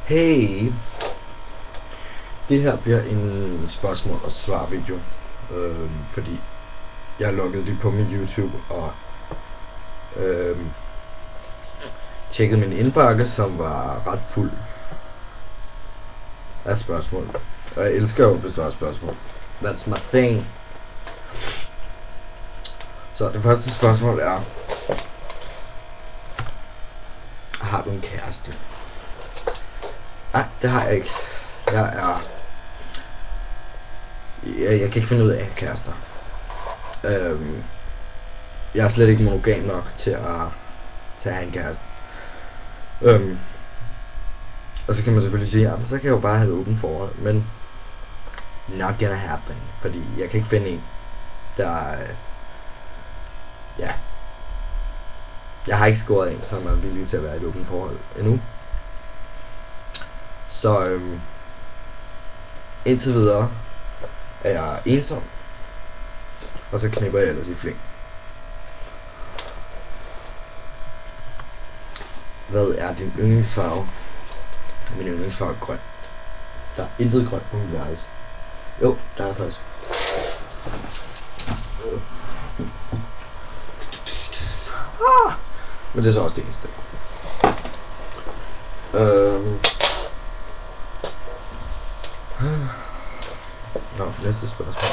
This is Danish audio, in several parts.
Hey, det her bliver en spørgsmål og svar video, fordi jeg loggede lige på min YouTube og tjekkede min indbakke, som var ret fuld af spørgsmål. Og jeg elsker jo at besvare spørgsmål. That's my thing. Så det første spørgsmål er: har du en kæreste? Nej, det har jeg ikke. Jeg kan ikke finde ud af at have kærester. Jeg er slet ikke monogam nok til at have en kæreste. Og så kan man selvfølgelig sige, jamen så kan jeg jo bare have et åbent forhold, men not gonna happen, fordi jeg kan ikke finde en, der jeg har ikke scoret en, som er villig til at være i et åbent forhold endnu. Så indtil videre er jeg ensom, og så knipper jeg ellers i flæng. Hvad er din yndlingsfarve? Min yndlingsfarve er grøn. Der er intet grønt på min værelse. Jo, der er faktisk. Men det er så også det eneste. Nå, næste spørgsmål.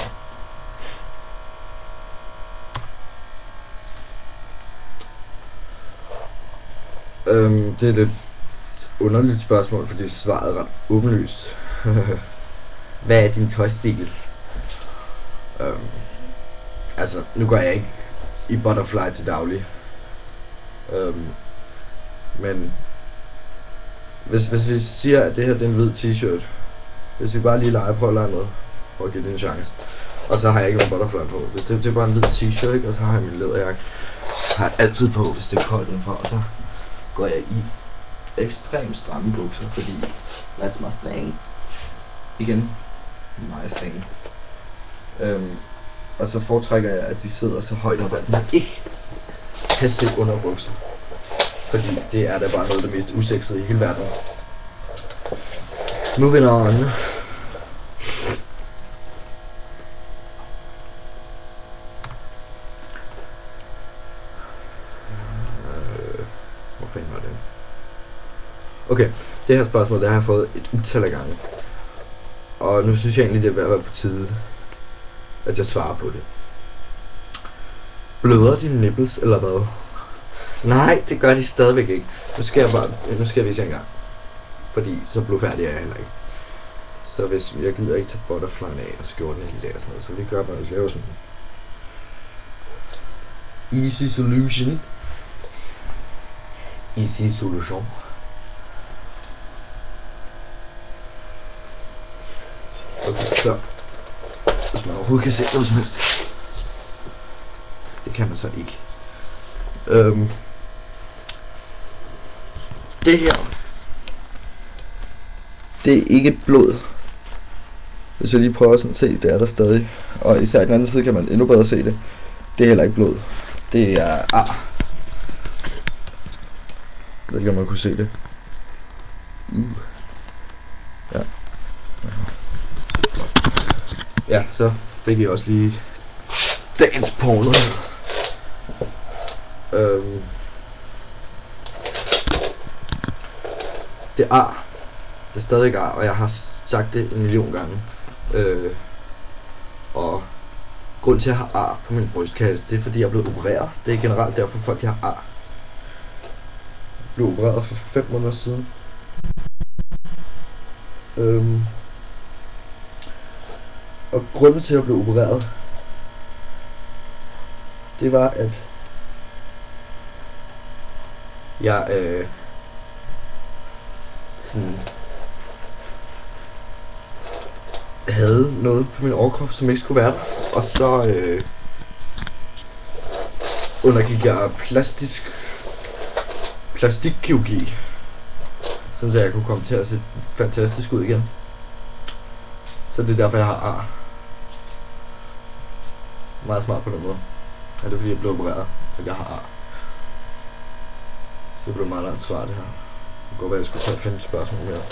Det er lidt underligt spørgsmål, fordi svaret er ret åbenlyst. Hvad er din tøjstil? Altså, nu går jeg ikke i butterfly til daglig. Men hvis vi siger, at det her det er en hvid t-shirt, hvis vi bare lige leger på at lege med, for at give det en chance, og så har jeg ikke nogen butterfly på. Hvis det er bare en hvid t-shirt, ikke? Og så har jeg min læderjakke, har jeg altid på, hvis det er koldt indenfor, og så går jeg i ekstremt stramme bukser, fordi that's my thing. Igen, my thing. Og så foretrækker jeg, at de sidder så højt op, at man ikke kan se under buksen. Fordi det er da bare noget af det mest usexede i hele verden. Moving on. Hvor fanden var det? Okay, det her spørgsmål, det har jeg fået et utal af gange. Og nu synes jeg egentlig, det er ved at være på tide, at jeg svarer på det. Bløder dine nipples, eller hvad? Nej, det gør de stadigvæk ikke. Nu skal jeg vise en gang. Fordi så blodfærdig er jeg heller ikke. Så hvis jeg gider ikke tage butterflyen af og skjorten helt af og sådan noget, så vi gør bare at lave sådan easy solution. Easy solution. Okay, så hvis man overhovedet kan se noget som helst. Det kan man så ikke. Det her, det er ikke blod. Hvis jeg lige prøver sådan at se, det er der stadig. Og især i den anden side kan man endnu bedre se det. Det er heller ikke blod. Det er ar. Jeg ved ikke om man kunne se det. Ja. Ja, så fik jeg også lige dagens porno. Det er ar. Det er stadig ar, og jeg har sagt det 1 million gange. Og grund til at jeg har ar på min brystkasse, det er fordi jeg er blevet opereret. Det er generelt derfor folk de har ar. Jeg blev opereret for 5 måneder siden. Og grunden til at jeg blev opereret, det var at jeg sådan havde noget på min overkrop, som ikke skulle være der. Og så undergik jeg plastikkirurgi, sådan så jeg kunne komme til at se fantastisk ud igen. Så det er derfor jeg har ar. Meget smart på den måde. Ja, det er fordi jeg blev opereret, at jeg har ar. Det blev meget langt svar det her. Det kunne være, jeg skulle tage 5 spørgsmål mere.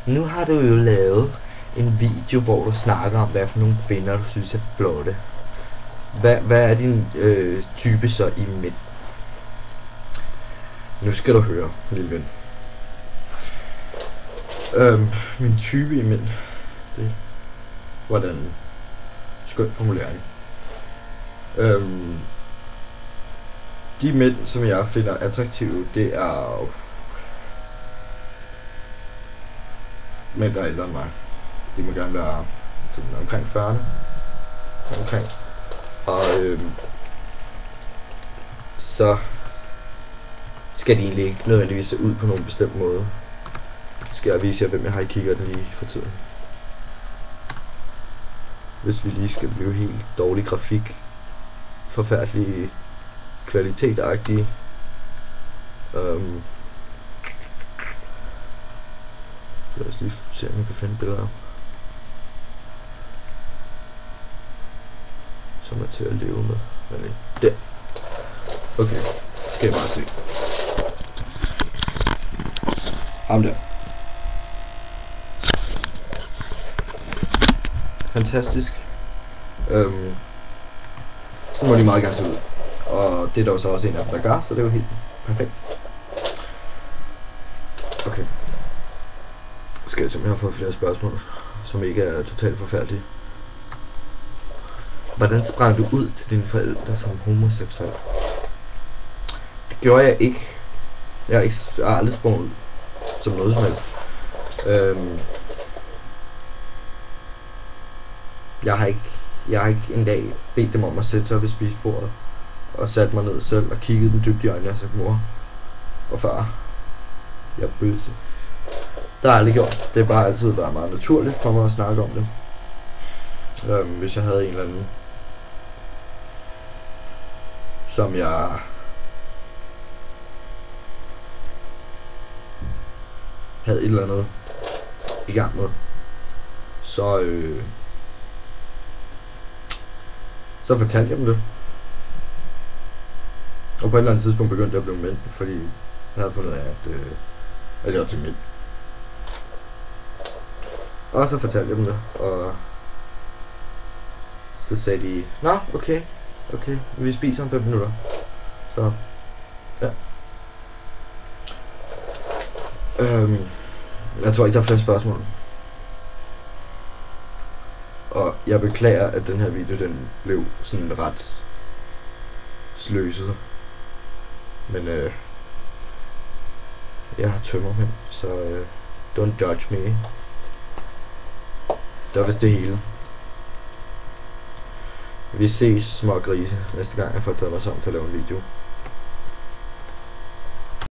Nu har du jo lavet en video, hvor du snakker om, hvad for nogle kvinder, du synes er flotte. Hvad er din type så i mænd? Nu skal du høre, lille ven. Min type i mænd, det var den skøn formulering. De mænd, som jeg finder attraktive, det er mænd, der er ældre end mig. De må gerne være omkring 40'erne. Omkring. Og så skal de egentlig ikke nødvendigvis se ud på nogen bestemt måde. Skal jeg vise jer, hvem jeg har i kikkerten lige for tiden. Hvis vi lige skal blive helt dårlig grafik, forfærdelig kvalitetagtige. Lad os lige se, om vi kan finde billeder, som er til at leve med. Der. Okay, så skal jeg bare se. Ham der. Fantastisk. Så må de meget gerne se ud. Og det er der jo så også en af dem, der gør, så det er jo helt perfekt. Okay. Skal jeg simpelthen få flere spørgsmål, som ikke er totalt forfærdelige. Hvordan sprang du ud til dine forældre som homoseksuel? Det gjorde jeg ikke. Jeg har aldrig sprunget ud som noget som helst. Jeg har ikke en dag bedt dem om at sætte sig ved spisebordet og satte mig ned selv og kiggede dem dybt i øjnene og sagde, mor og far, jeg er bøsse. Det har jeg aldrig gjort. Det er bare altid været meget naturligt for mig at snakke om det. Hvis jeg havde en eller anden, som jeg havde et eller andet i gang med, så fortalte jeg dem det. Og på et eller andet tidspunkt begyndte jeg at blive mænd, fordi jeg havde fundet af, at jeg var til mænd. Og så fortalte jeg dem det, og så sagde de, nå, okay, vi spiser om 5 minutter. Så, ja. Jeg tror ikke, der er flere spørgsmål. Og jeg beklager, at den her video, den blev sådan ret sløset. Men jeg har tømmermænd, så don't judge me. Det var vist det hele. Vi ses, små grise, næste gang jeg får taget mig sammen til at lave en video.